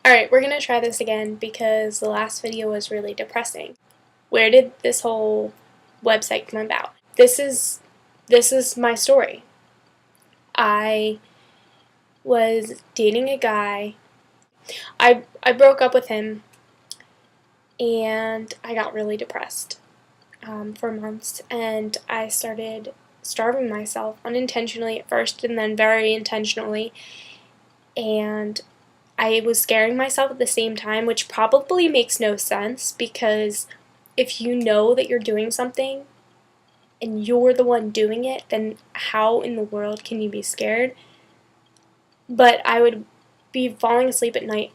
Alright, we're gonna try this again because the last video was really depressing. Where did this whole website come about? This is my story. I was dating a guy. I broke up with him and I got really depressed for months, and I started starving myself unintentionally at first and then very intentionally, and I was scaring myself at the same time, which probably makes no sense because if you know that you're doing something and you're the one doing it, then how in the world can you be scared? But I would be falling asleep at night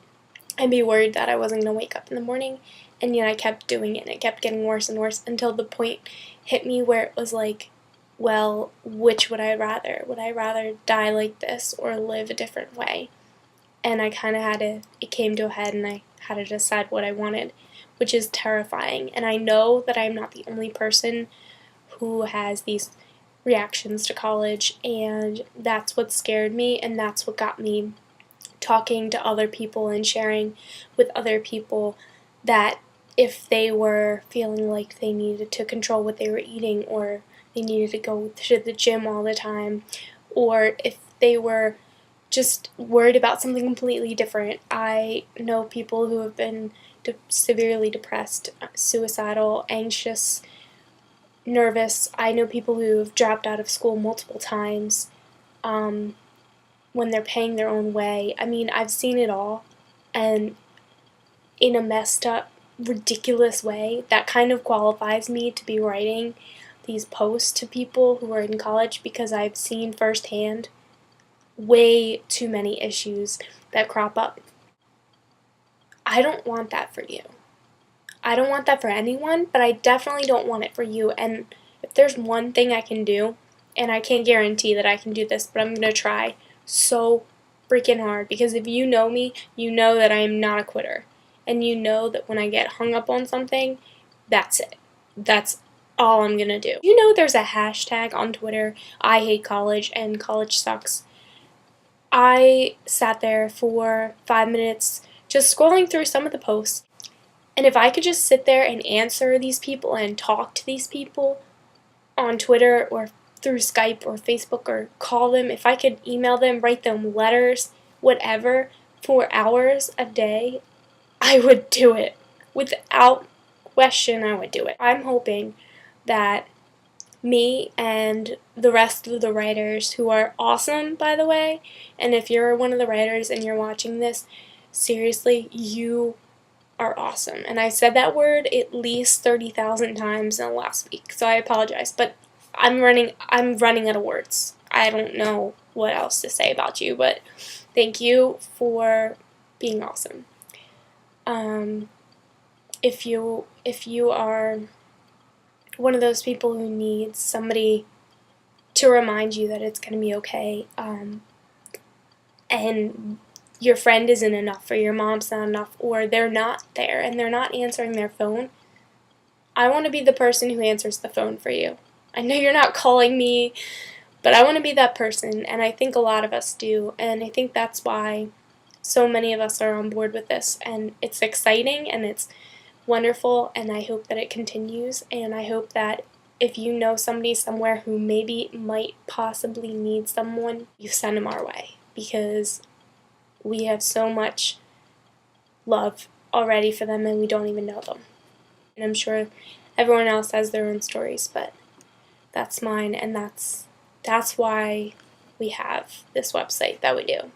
and be worried that I wasn't going to wake up in the morning, and yet I kept doing it and it kept getting worse and worse until the point hit me where it was like, well, which would I rather? Would I rather die like this or live a different way? And I kind of it came to a head and I had to decide what I wanted, which is terrifying. And I know that I'm not the only person who has these reactions to college, and that's what scared me, and that's what got me talking to other people and sharing with other people that if they were feeling like they needed to control what they were eating, or they needed to go to the gym all the time, or if they were just worried about something completely different. I know people who have been severely depressed, suicidal, anxious, nervous. I know people who have dropped out of school multiple times when they're paying their own way. I mean, I've seen it all, and in a messed up, ridiculous way, that kind of qualifies me to be writing these posts to people who are in college, because I've seen firsthand way too many issues that crop up. I don't want that for you. I don't want that for anyone, but I definitely don't want it for you. And if there's one thing I can do, and I can't guarantee that I can do this, but I'm going to try so freaking hard, because if you know me, you know that I am not a quitter. And you know that when I get hung up on something, that's it. That's all I'm going to do. You know there's a hashtag on Twitter, I hate college and college sucks. I sat there for 5 minutes just scrolling through some of the posts, and if I could just sit there and answer these people and talk to these people on Twitter or through Skype or Facebook, or call them, if I could email them, write them letters, whatever, for hours a day, I would do it. Without question, I would do it. I'm hoping that me and the rest of the writers, who are awesome, by the way, and if you're one of the writers and you're watching this, seriously, you are awesome. And I said that word at least 30,000 times in the last week, so I apologize, but I'm running out of words. I don't know what else to say about you, but thank you for being awesome. If you are one of those people who needs somebody to remind you that it's going to be okay, and your friend isn't enough, or your mom's not enough, or they're not there and they're not answering their phone, I want to be the person who answers the phone for you. I know you're not calling me, but I want to be that person, and I think a lot of us do, and I think that's why so many of us are on board with this, and it's exciting and it's wonderful, and I hope that it continues, and I hope that if you know somebody somewhere who maybe might possibly need someone, you send them our way, because we have so much love already for them and we don't even know them. And I'm sure everyone else has their own stories, but that's mine, and that's why we have this website that we do.